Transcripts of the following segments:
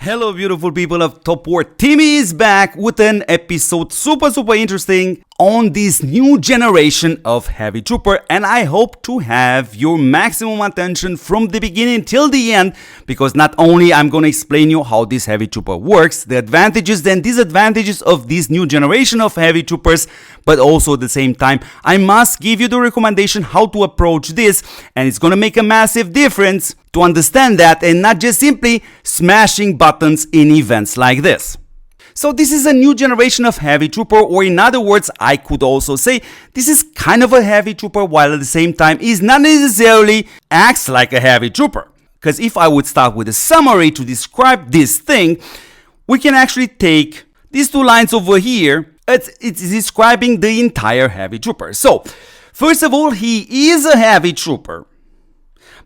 Hello beautiful people of TOPWAR. Timmy is back with an episode super interesting on this new generation of Heavy Trooper, and I hope to have your maximum attention from the beginning till the end, because not only I'm going to explain you how this Heavy Trooper works, the advantages and disadvantages of this new generation of Heavy Troopers, but also at the same time I must give you the recommendation how to approach this, and it's going to make a massive difference to understand that and not just simply smashing buttons in events like this. So this is a new generation of Heavy Trooper, or in other words, I could also say this is kind of a Heavy Trooper while at the same time is not necessarily acts like a Heavy Trooper. Because if I would start with a summary to describe this thing, we can actually take these two lines over here. It's describing the entire Heavy Trooper. So first of all, he is a Heavy Trooper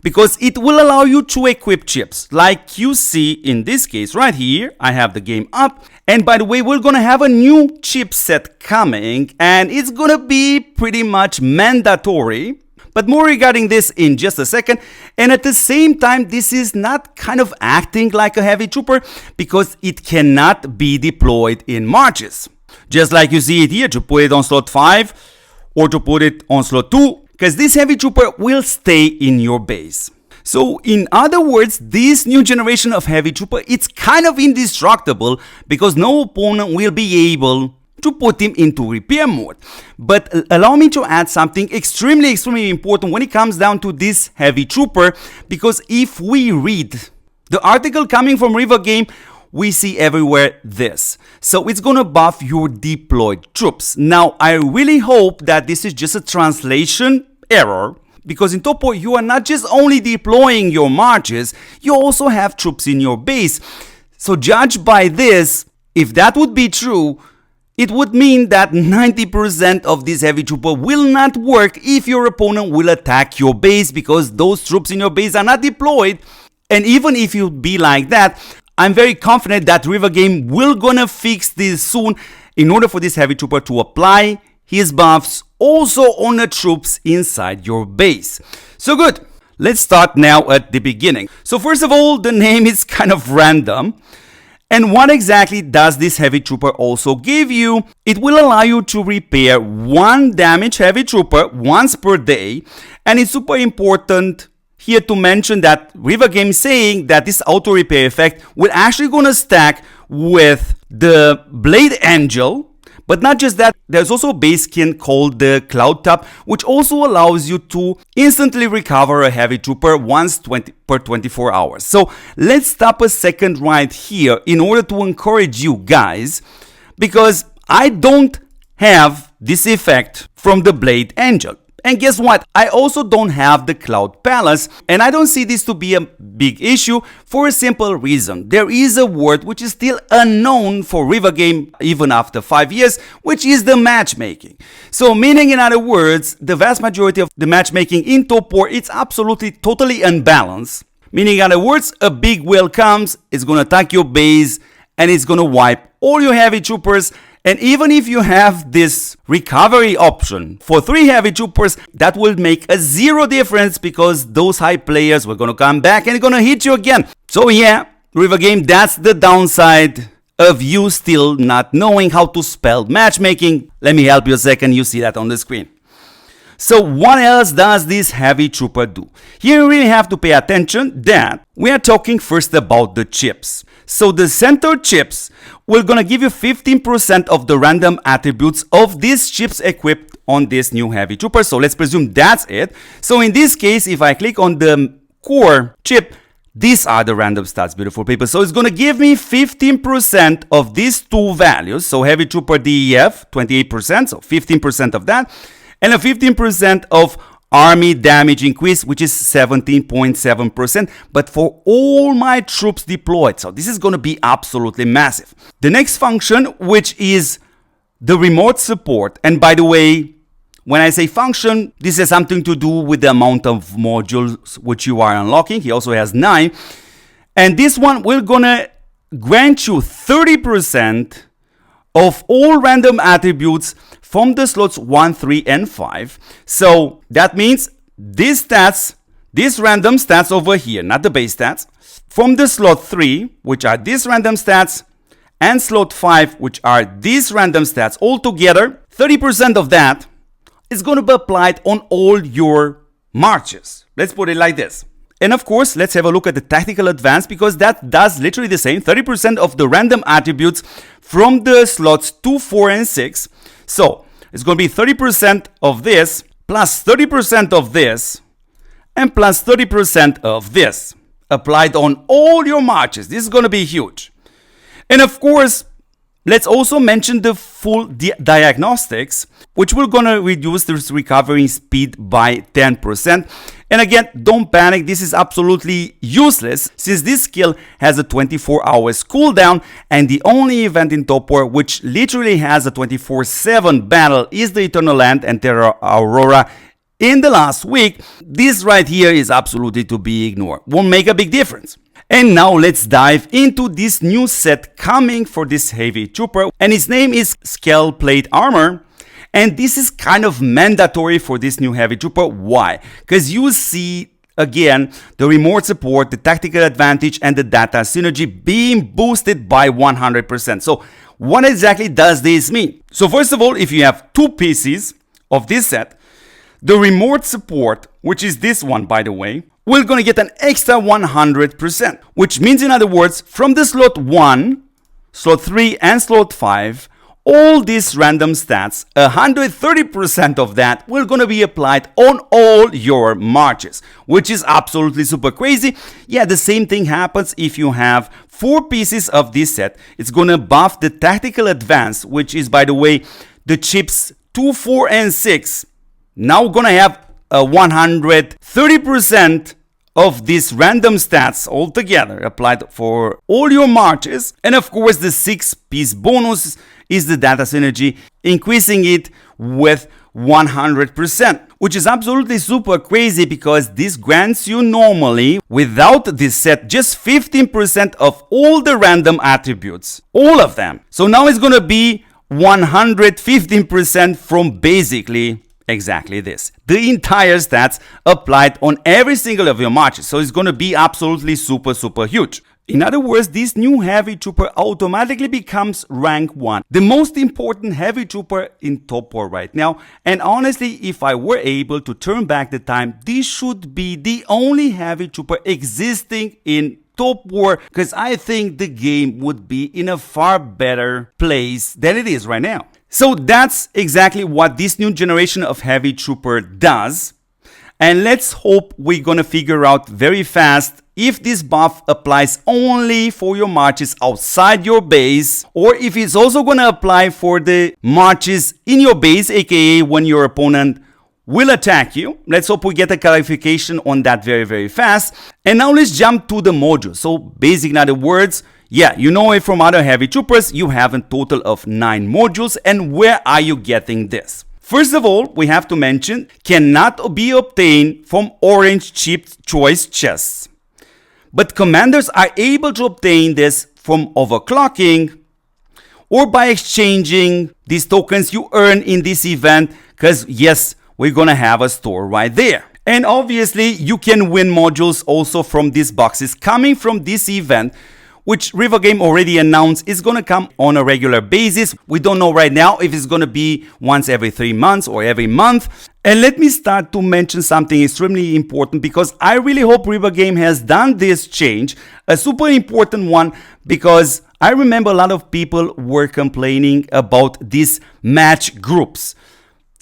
because it will allow you to equip chips like you see in this case right here. I have the game up, and by the way, we're gonna have a new chipset coming and it's gonna be pretty much mandatory, but more regarding this in just a second. And at the same time, this is not kind of acting like a Heavy Trooper because it cannot be deployed in marches, just like you see it here, to put it on slot 5 or to put it on slot 2, because this Heavy Trooper will stay in your base. So in other words, this new generation of Heavy Trooper, it's kind of indestructible because no opponent will be able to put him into repair mode. But allow me to add something extremely important when it comes down to this Heavy Trooper, because if we read the article coming from River Game, we see everywhere this. So it's gonna buff your deployed troops. Now, I really hope that this is just a translation error, because in TOPWAR you are not just only deploying your marches, you also have troops in your base. So judged by this, if that would be true, it would mean that 90% of this Heavy Trooper will not work if your opponent will attack your base, because those troops in your base are not deployed. And even if you be like that, I'm very confident that River Game will gonna fix this soon in order for this Heavy Trooper to apply his buffs also on the troops inside your base. So good, let's start now at the beginning. So first of all, the name is kind of random. And what exactly does this Heavy Trooper also give you? It will allow you to repair 1 damaged Heavy Trooper once per day. And it's super important here to mention that River Game is saying that this auto repair effect will actually gonna stack with the Blade Angel. But not just that, there's also a base skin called the Cloud Top, which also allows you to instantly recover a Heavy Trooper once per 24 hours. So let's stop a second right here in order to encourage you guys, because I don't have this effect from the Blade Angel. And guess what? I also don't have the Cloud Palace, and I don't see this to be a big issue for a simple reason. There is a word which is still unknown for River Game even after 5 years, which is the matchmaking. So meaning, in other words, the vast majority of the matchmaking in TOPWAR, it's absolutely totally unbalanced. Meaning, in other words, a big whale comes, it's gonna attack your base, and it's gonna wipe all your Heavy Troopers. And even if you have this recovery option for 3 Heavy Troopers, that will make a 0 difference, because those high players were gonna come back and gonna hit you again. So yeah, River Game, that's the downside of you still not knowing how to spell matchmaking. Let me help you a second, you see that on the screen. So what else does this Heavy Trooper do? Here you really have to pay attention that we are talking first about the chips. So the center chips will gonna give you 15% of the random attributes of these chips equipped on this new Heavy Trooper. So let's presume that's it. So in this case, if I click on the core chip, these are the random stats, beautiful people. So it's gonna give me 15% of these two values. So Heavy Trooper DEF, 28%, so 15% of that. And a 15% of army damage increase, which is 17.7%, but for all my troops deployed. So this is going to be absolutely massive. The next function, which is the remote support, and by the way, when I say function, this has something to do with the amount of modules which you are unlocking. He also has 9, and this one will gonna grant you 30% of all random attributes from the slots 1, 3, and 5. So that means these stats, these random stats over here, not the base stats, from the slot 3, which are these random stats, and slot 5, which are these random stats all together, 30% of that is going to be applied on all your marches. Let's put it like this. And of course, let's have a look at the tactical advance, because that does literally the same. 30% of the random attributes from the slots 2, 4, and 6. So it's going to be 30% of this, plus 30% of this, and plus 30% of this, applied on all your marches. This is going to be huge. And of course, let's also mention the full diagnostics, which we're going to reduce this recovery speed by 10%. And again, don't panic, this is absolutely useless since this skill has a 24 hours cooldown, and the only event in TOPWAR which literally has a 24/7 battle is the Eternal Land and Terra Aurora in the last week. This right here is absolutely to be ignored. Won't make a big difference. And now let's dive into this new set coming for this heavy trooper, and its name is Scaleplate armor. And this is kind of mandatory for this new heavy trooper. Why? Because you see again the remote support, the tactical advantage, and the data synergy being boosted by 100%. So what exactly does this mean? So first of all, if you have 2 pieces of this set, the remote support, which is this one by the way, we're going to get an extra 100%, which means in other words, from the slot 1, slot 3, and slot 5, all these random stats, 130% of that will going to be applied on all your marches, which is absolutely super crazy. Yeah, the same thing happens if you have 4 pieces of this set. It's going to buff the tactical advance, which is, by the way, the chips 2, 4, and 6. Now going to have a 130% of these random stats altogether applied for all your marches. And of course, the 6-piece bonus is the data synergy, increasing it with 100%, which is absolutely super crazy because this grants you normally, without this set, just 15% of all the random attributes, all of them. So now it's going to be 115% from basically exactly this, the entire stats applied on every single of your marches. So it's going to be absolutely super huge. In other words, this new heavy trooper automatically becomes rank 1, the most important heavy trooper in TOPWAR right now. And honestly, if I were able to turn back the time, this should be the only heavy trooper existing in TOPWAR, because I think the game would be in a far better place than it is right now. So that's exactly what this new generation of heavy trooper does. And let's hope we're gonna figure out very fast if this buff applies only for your marches outside your base, or if it's also gonna apply for the marches in your base, aka when your opponent will attack you. Let's hope we get a clarification on that very fast. And now let's jump to the modules. So basic, in other words, yeah, you know it from other heavy troopers, you have a total of 9 modules. And where are you getting this? First of all, we have to mention, cannot be obtained from orange chip choice chests. But commanders are able to obtain this from overclocking or by exchanging these tokens you earn in this event, because yes, we're gonna have a store right there. And obviously you can win modules also from these boxes coming from this event, which River Game already announced is going to come on a regular basis. We don't know right now if it's going to be once every 3 months or every month. And let me start to mention something extremely important, because I really hope River Game has done this change, a super important one, because I remember a lot of people were complaining about these match groups.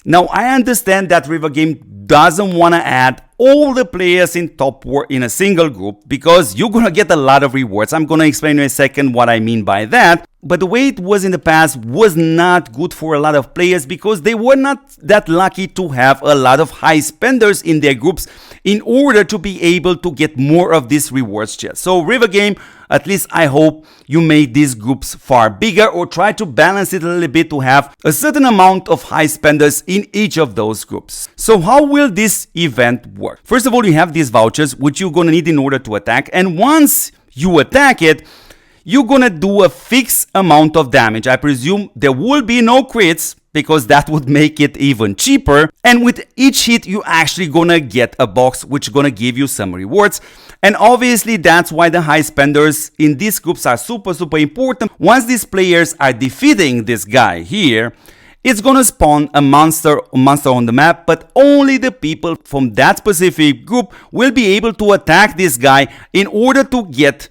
Now I understand that River Game doesn't want to add all the players in TOPWAR in a single group, because you're gonna get a lot of rewards. I'm gonna explain in a second what I mean by that. But the way it was in the past was not good for a lot of players, because they were not that lucky to have a lot of high spenders in their groups in order to be able to get more of these rewards chests. So River Game, at least I hope you made these groups far bigger, or try to balance it a little bit to have a certain amount of high spenders in each of those groups. So how will this event work? First of all, you have these vouchers which you're gonna need in order to attack, and once you attack it, you're gonna do a fixed amount of damage. I presume there will be no crits, because that would make it even cheaper. And with each hit, you actually gonna get a box which gonna give you some rewards. And obviously that's why the high spenders in these groups are super important. Once these players are defeating this guy here, it's gonna spawn a monster on the map, but only the people from that specific group will be able to attack this guy in order to get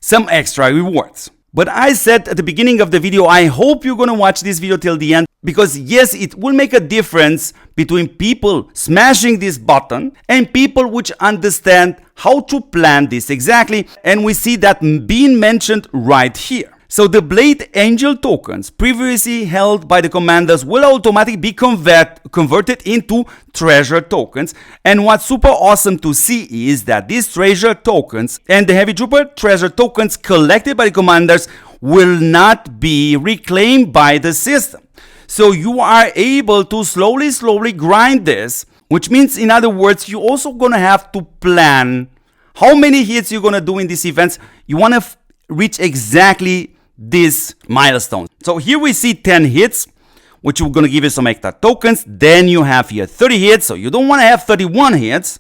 some extra rewards. But I said at the beginning of the video, I hope you're gonna watch this video till the end, because yes, it will make a difference between people smashing this button and people which understand how to plan this exactly, and we see that being mentioned right here. So the Blade Angel tokens previously held by the commanders will automatically be converted into treasure tokens. And what's super awesome to see is that these treasure tokens and the Heavy Trooper treasure tokens collected by the commanders will not be reclaimed by the system. So you are able to slowly grind this, which means, in other words, you're also gonna have to plan how many hits you're gonna do in these events. You wanna reach exactly this milestone. So here we see 10 hits, which are gonna give you some extra tokens. Then you have here 30 hits, so you don't wanna have 31 hits.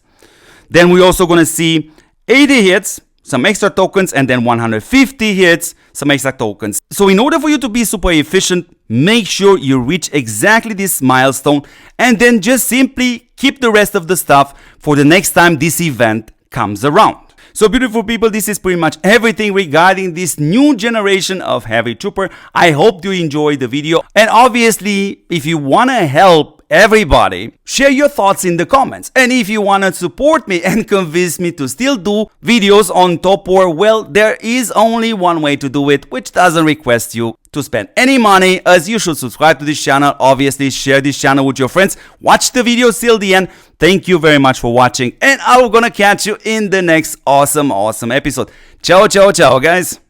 Then we're also gonna see 80 hits, some extra tokens, and then 150 hits, some extra tokens. So in order for you to be super efficient, make sure you reach exactly this milestone, and then just simply keep the rest of the stuff for the next time this event comes around. So beautiful people, this is pretty much everything regarding this new generation of Heavy Trooper. I hope you enjoyed the video, and obviously if you want to help everybody, share your thoughts in the comments. And if you want to support me and convince me to still do videos on TOPWAR, well, there is only one way to do it, which doesn't request you to spend any money, as you should subscribe to this channel, obviously share this channel with your friends, watch the video till the end. Thank you very much for watching, and I'm gonna catch you in the next awesome episode. Ciao guys.